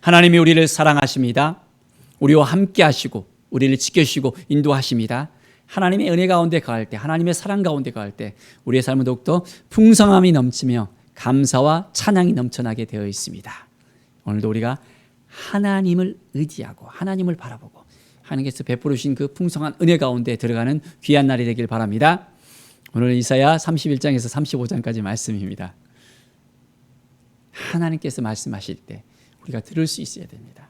하나님이 우리를 사랑하십니다. 우리와 함께 하시고 우리를 지켜주시고 인도하십니다. 하나님의 은혜 가운데 거할 때, 하나님의 사랑 가운데 거할 때 우리의 삶은 더욱더 풍성함이 넘치며 감사와 찬양이 넘쳐나게 되어 있습니다. 오늘도 우리가 하나님을 의지하고 하나님을 바라보고 하나님께서 베풀어 주신 그 풍성한 은혜 가운데 들어가는 귀한 날이 되길 바랍니다. 오늘 이사야 31장에서 35장까지 말씀입니다. 하나님께서 말씀하실 때 우리가 들을 수 있어야 됩니다.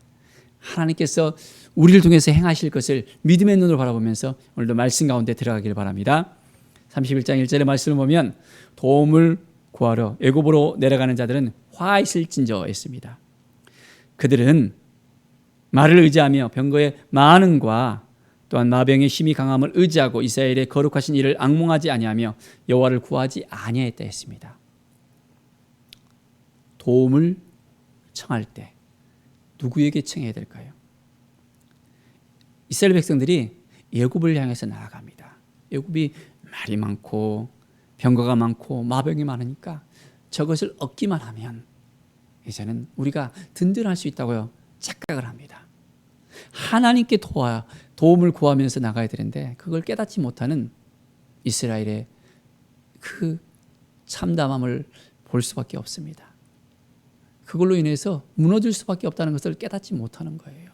하나님께서 우리를 통해서 행하실 것을 믿음의 눈으로 바라보면서 오늘도 말씀 가운데 들어가길 바랍니다. 31장 1절의 말씀을 보면 도움을 구하러 애굽으로 내려가는 자들은 화 있을진저 했습니다. 그들은 말을 의지하며 병거의 많음과 또한 마병의 힘이 강함을 의지하고 이스라엘의 거룩하신 이를 앙몽하지 아니하며 여호와를 구하지 아니하였다 했습니다. 도움을 청할 때 누구에게 청해야 될까요? 이스라엘 백성들이 애굽을 향해서 나아갑니다. 애굽이 말이 많고 병거가 많고 마병이 많으니까 저것을 얻기만 하면 이제는 우리가 든든할 수 있다고 착각을 합니다. 하나님께 도움을 구하면서 나가야 되는데 그걸 깨닫지 못하는 이스라엘의 그 참담함을 볼 수밖에 없습니다. 그걸로 인해서 무너질 수밖에 없다는 것을 깨닫지 못하는 거예요.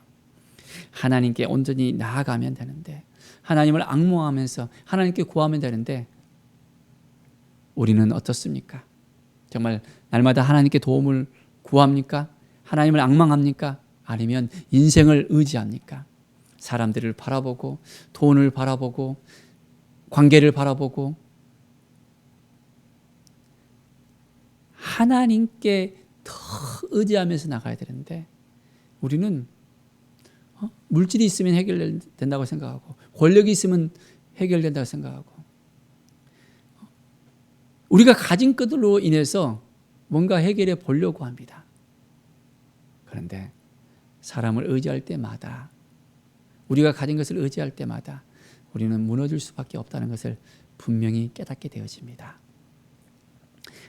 하나님께 온전히 나아가면 되는데, 하나님을 앙몽하면서 하나님께 구하면 되는데 우리는 어떻습니까? 정말 날마다 하나님께 도움을 구합니까? 하나님을 앙망합니까? 아니면 인생을 의지합니까? 사람들을 바라보고 돈을 바라보고 관계를 바라보고 하나님께 더 의지하면서 나가야 되는데 우리는 물질이 있으면 해결된다고 생각하고 권력이 있으면 해결된다고 생각하고 우리가 가진 것들로 인해서 뭔가 해결해 보려고 합니다. 그런데 사람을 의지할 때마다 우리가 가진 것을 의지할 때마다 우리는 무너질 수밖에 없다는 것을 분명히 깨닫게 되어집니다.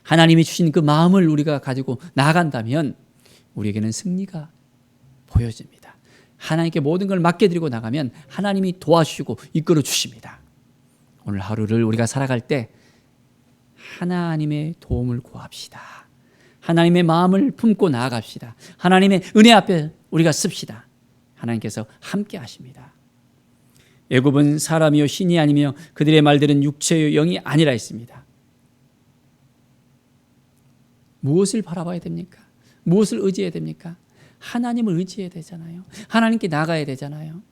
하나님이 주신 그 마음을 우리가 가지고 나아간다면 우리에게는 승리가 보여집니다. 하나님께 모든 걸 맡겨드리고 나가면 하나님이 도와주시고 이끌어 주십니다. 오늘 하루를 우리가 살아갈 때 하나님의 도움을 구합시다. 하나님의 마음을 품고 나아갑시다. 하나님의 은혜 앞에 우리가 씁시다. 하나님께서 함께 하십니다. 애굽은 사람이요 신이 아니며 그들의 말들은 육체요 영이 아니라 했습니다. 무엇을 바라봐야 됩니까? 무엇을 의지해야 됩니까? 하나님을 의지해야 되잖아요. 하나님께 나가야 되잖아요.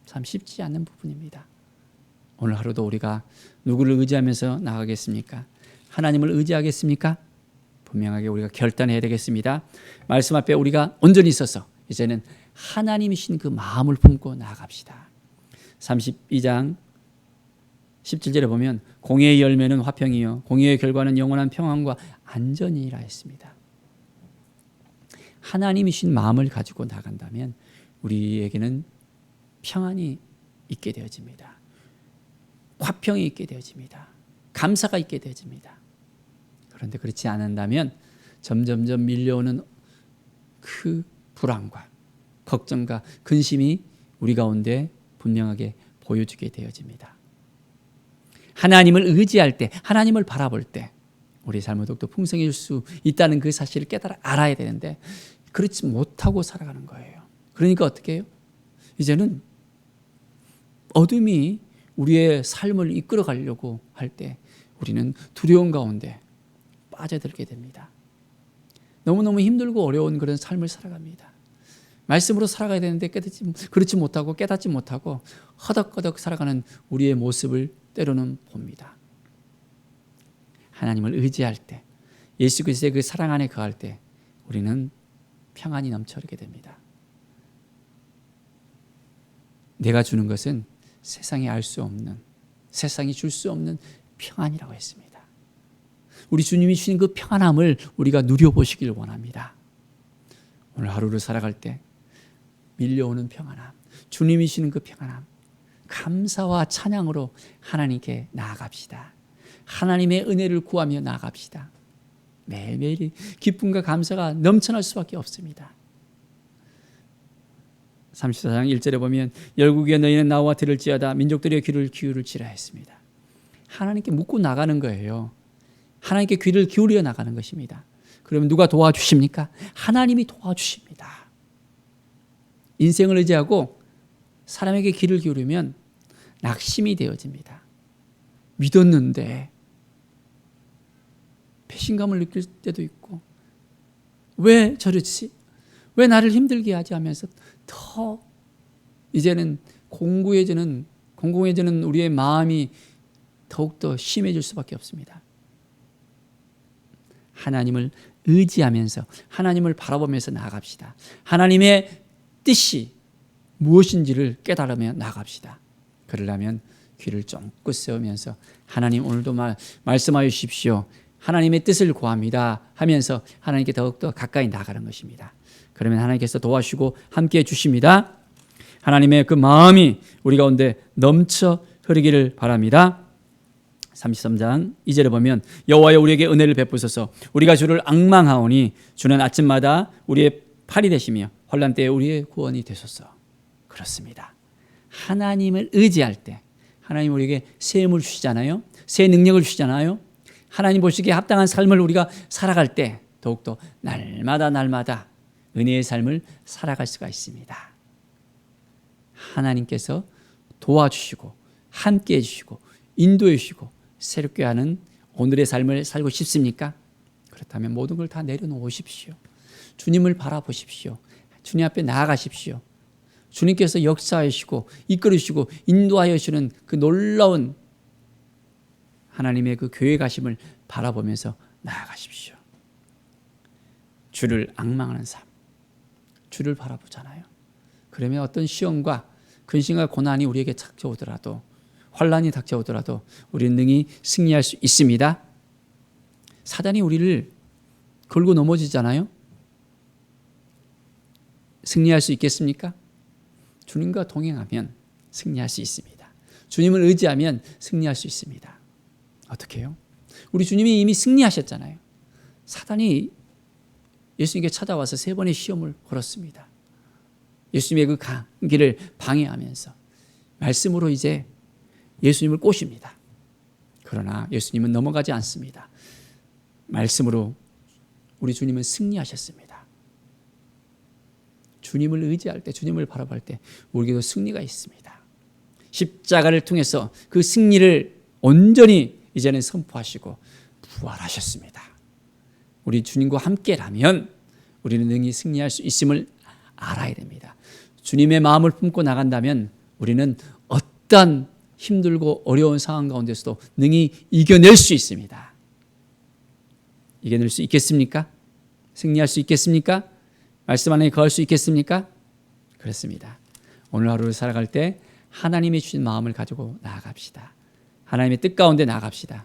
참 쉽지 않은 부분입니다. 오늘 하루도 우리가 누구를 의지하면서 나가겠습니까? 하나님을 의지하겠습니까? 분명하게 우리가 결단해야 되겠습니다. 말씀 앞에 우리가 온전히 있어서 이제는 하나님이신 그 마음을 품고 나아갑시다. 32장 17절에 보면 공의의 열매는 화평이요 공의의 결과는 영원한 평안과 안전이라 했습니다. 하나님이신 마음을 가지고 나간다면 우리에게는 평안이 있게 되어집니다. 화평이 있게 되어집니다. 감사가 있게 되어집니다. 그런데 그렇지 않는다면 점점점 밀려오는 그 불안과 걱정과 근심이 우리 가운데 분명하게 보여주게 되어집니다. 하나님을 의지할 때, 하나님을 바라볼 때 우리 삶을 더욱더 풍성해질 수 있다는 그 사실을 깨달아 알아야 되는데 그렇지 못하고 살아가는 거예요. 그러니까 어떻게 해요? 이제는 어둠이 우리의 삶을 이끌어 가려고 할 때 우리는 두려움 가운데 빠져들게 됩니다. 너무너무 힘들고 어려운 그런 삶을 살아갑니다. 말씀으로 살아가야 되는데 그렇지 못하고 깨닫지 못하고 허덕허덕 살아가는 우리의 모습을 때로는 봅니다. 하나님을 의지할 때, 예수 그리스도의 그 사랑 안에 거할 때 우리는 평안이 넘쳐나게 됩니다. 내가 주는 것은 세상이 알 수 없는, 세상이 줄 수 없는 평안이라고 했습니다. 우리 주님이 주신 그 평안함을 우리가 누려보시길 원합니다. 오늘 하루를 살아갈 때 밀려오는 평안함, 주님이 주시는 그 평안함, 감사와 찬양으로 하나님께 나아갑시다. 하나님의 은혜를 구하며 나아갑시다. 매일매일 기쁨과 감사가 넘쳐날 수밖에 없습니다. 34장 1절에 보면 열국에 너희는 나와 들을지어다 민족들의 귀를 기울일지라 했습니다. 하나님께 묻고 나가는 거예요. 하나님께 귀를 기울여 나가는 것입니다. 그러면 누가 도와주십니까? 하나님이 도와주십니다. 인생을 의지하고 사람에게 귀를 기울이면 낙심이 되어집니다. 믿었는데 배신감을 느낄 때도 있고 왜 저렇지? 왜 나를 힘들게 하지 하면서 더 이제는 공공해지는 우리의 마음이 더욱더 심해질 수밖에 없습니다. 하나님을 의지하면서 하나님을 바라보면서 나아갑시다. 하나님의 뜻이 무엇인지를 깨달으며 나아갑시다. 그러려면 귀를 쫑긋 세우면서 하나님 오늘도 말씀하여 주십시오. 하나님의 뜻을 구합니다 하면서 하나님께 더욱더 가까이 나가는 것입니다. 그러면 하나님께서 도와주시고 함께해 주십니다. 하나님의 그 마음이 우리 가운데 넘쳐 흐르기를 바랍니다. 33장 2절에 보면 여호와여 우리에게 은혜를 베푸소서. 우리가 주를 앙망하오니 주는 아침마다 우리의 팔이 되시며 환난 때에 우리의 구원이 되소서. 그렇습니다. 하나님을 의지할 때 하나님 우리에게 새 힘을 주시잖아요. 새 능력을 주시잖아요. 하나님 보시기에 합당한 삶을 우리가 살아갈 때 더욱더 날마다 은혜의 삶을 살아갈 수가 있습니다. 하나님께서 도와주시고 함께해 주시고 인도해 주시고 새롭게 하는 오늘의 삶을 살고 싶습니까? 그렇다면 모든 걸 다 내려놓으십시오. 주님을 바라보십시오. 주님 앞에 나아가십시오. 주님께서 역사하시고 이끌으시고 인도하여 주시는 그 놀라운 하나님의 그 교회 가심을 바라보면서 나아가십시오. 주를 앙망하는 삶, 주를 바라보잖아요. 그러면 어떤 시험과 근심과 고난이 우리에게 닥쳐오더라도 환난이 닥쳐오더라도 우리는 능히 승리할 수 있습니다. 사단이 우리를 걸고 넘어지잖아요. 승리할 수 있겠습니까? 주님과 동행하면 승리할 수 있습니다. 주님을 의지하면 승리할 수 있습니다. 어떻게 해요? 우리 주님이 이미 승리하셨잖아요. 사단이 예수님께 찾아와서 3번의 시험을 걸었습니다. 예수님의 그 길을 방해하면서 말씀으로 이제 예수님을 꼬십니다. 그러나 예수님은 넘어가지 않습니다. 말씀으로 우리 주님은 승리하셨습니다. 주님을 의지할 때, 주님을 바라볼 때 우리에게도 승리가 있습니다. 십자가를 통해서 그 승리를 온전히 이제는 선포하시고 부활하셨습니다. 우리 주님과 함께라면 우리는 능히 승리할 수 있음을 알아야 됩니다. 주님의 마음을 품고 나간다면 우리는 어떤 힘들고 어려운 상황 가운데서도 능히 이겨낼 수 있습니다. 이겨낼 수 있겠습니까? 승리할 수 있겠습니까? 말씀 안에 거할 수 있겠습니까? 그렇습니다. 오늘 하루를 살아갈 때 하나님이 주신 마음을 가지고 나아갑시다. 하나님의 뜻 가운데 나아갑시다.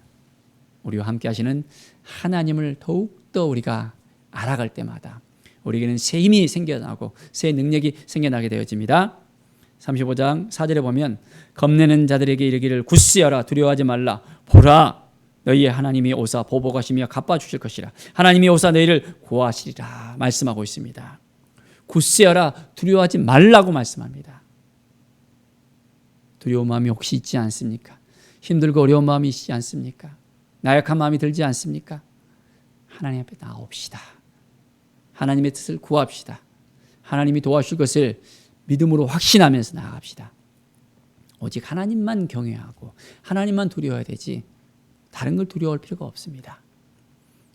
우리와 함께 하시는 하나님을 더욱더 우리가 알아갈 때마다 우리에게는 새 힘이 생겨나고 새 능력이 생겨나게 되어집니다. 35장 4절에 보면 겁내는 자들에게 이르기를 굳세어라 두려워하지 말라 보라 너희의 하나님이 오사 보복하시며 갚아주실 것이라 하나님이 오사 너희를 구하시리라 말씀하고 있습니다. 굳세어라 두려워하지 말라고 말씀합니다. 두려운 마음이 혹시 있지 않습니까? 힘들고 어려운 마음이 있지 않습니까? 나약한 마음이 들지 않습니까? 하나님 앞에 나옵시다. 하나님의 뜻을 구합시다. 하나님이 도와주실 것을 믿음으로 확신하면서 나아갑시다. 오직 하나님만 경외하고 하나님만 두려워야 되지 다른 걸 두려워할 필요가 없습니다.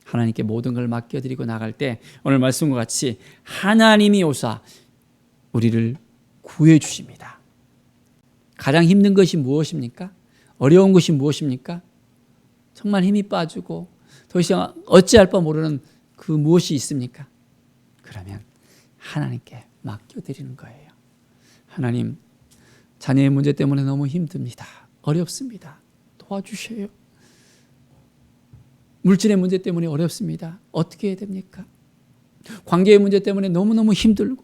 하나님께 모든 걸 맡겨드리고 나갈 때 오늘 말씀과 같이 하나님이 오사 우리를 구해 주십니다. 가장 힘든 것이 무엇입니까? 어려운 것이 무엇입니까? 정말 힘이 빠지고 더 이상 어찌할 바 모르는 그 무엇이 있습니까? 그러면 하나님께 맡겨드리는 거예요. 하나님, 자녀의 문제 때문에 너무 힘듭니다. 어렵습니다. 도와주셔요. 물질의 문제 때문에 어렵습니다. 어떻게 해야 됩니까? 관계의 문제 때문에 너무너무 힘들고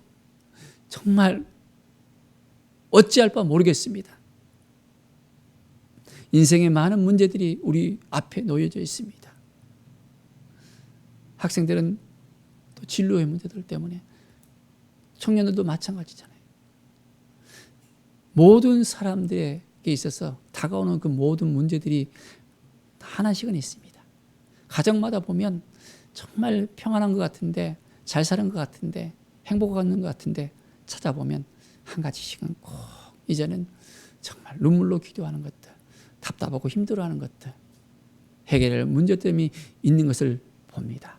정말 어찌할 바 모르겠습니다. 인생의 많은 문제들이 우리 앞에 놓여져 있습니다. 학생들은 또 진로의 문제들 때문에 청년들도 마찬가지잖아요. 모든 사람들에게 있어서 다가오는 그 모든 문제들이 하나씩은 있습니다. 가정마다 보면 정말 평안한 것 같은데, 잘 사는 것 같은데, 행복한 것 같은데 찾아보면 한 가지씩은 꼭 이제는 정말 눈물로 기도하는 것들, 답답하고 힘들어하는 것들, 해결할 문제점이 있는 것을 봅니다.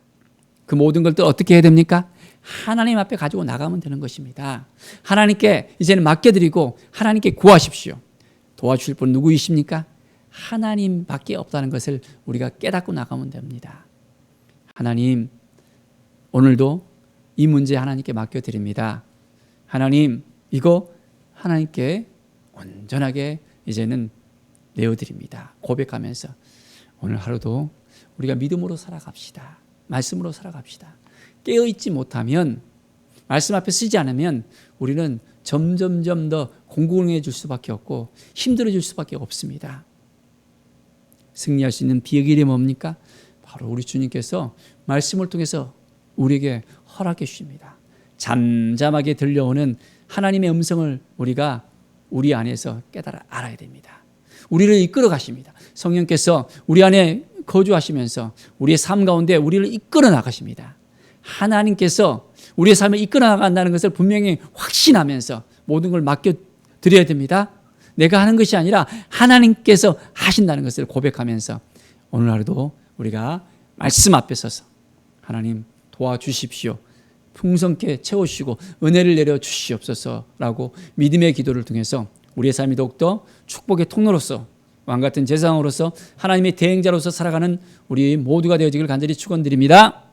그 모든 것들 어떻게 해야 됩니까? 하나님 앞에 가지고 나가면 되는 것입니다. 하나님께 이제는 맡겨드리고 하나님께 구하십시오. 도와주실 분 누구이십니까? 하나님밖에 없다는 것을 우리가 깨닫고 나가면 됩니다. 하나님, 오늘도 이 문제 하나님께 맡겨드립니다. 하나님, 이거 하나님께 온전하게 이제는 내어드립니다. 고백하면서 오늘 하루도 우리가 믿음으로 살아갑시다. 말씀으로 살아갑시다. 깨어있지 못하면, 말씀 앞에 쓰지 않으면 우리는 점점점 더 공공해질 수밖에 없고 힘들어질 수밖에 없습니다. 승리할 수 있는 비결이 뭡니까? 바로 우리 주님께서 말씀을 통해서 우리에게 허락해 주십니다. 잠잠하게 들려오는 하나님의 음성을 우리가 우리 안에서 깨달아 알아야 됩니다. 우리를 이끌어 가십니다. 성령께서 우리 안에 거주하시면서 우리의 삶 가운데 우리를 이끌어 나가십니다. 하나님께서 우리의 삶을 이끌어 나간다는 것을 분명히 확신하면서 모든 걸 맡겨드려야 됩니다. 내가 하는 것이 아니라 하나님께서 하신다는 것을 고백하면서 오늘 하루도 우리가 말씀 앞에 서서 하나님 도와주십시오. 풍성케 채우시고 은혜를 내려 주시옵소서라고 믿음의 기도를 통해서 우리의 삶이 더욱더 축복의 통로로서 왕같은 제사장으로서 하나님의 대행자로서 살아가는 우리 모두가 되어지길 간절히 축원드립니다.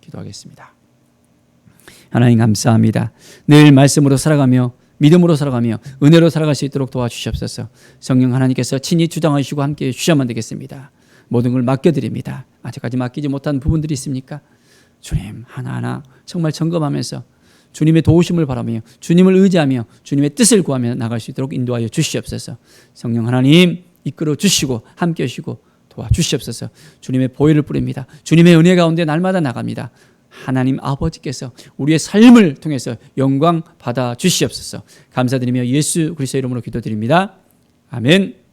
기도하겠습니다. 하나님 감사합니다. 늘 말씀으로 살아가며 믿음으로 살아가며 은혜로 살아갈 수 있도록 도와주시옵소서. 성령 하나님께서 친히 주장하시고 함께해 주셔야만 되겠습니다. 모든 걸 맡겨드립니다. 아직까지 맡기지 못한 부분들이 있습니까? 주님 하나하나 정말 점검하면서 주님의 도우심을 바라며 주님을 의지하며 주님의 뜻을 구하며 나갈 수 있도록 인도하여 주시옵소서. 성령 하나님 이끌어 주시고 함께 하시고 도와주시옵소서. 주님의 보혈을 뿌립니다. 주님의 은혜 가운데 날마다 나갑니다. 하나님 아버지께서 우리의 삶을 통해서 영광 받아 주시옵소서. 감사드리며 예수 그리스도의 이름으로 기도드립니다. 아멘.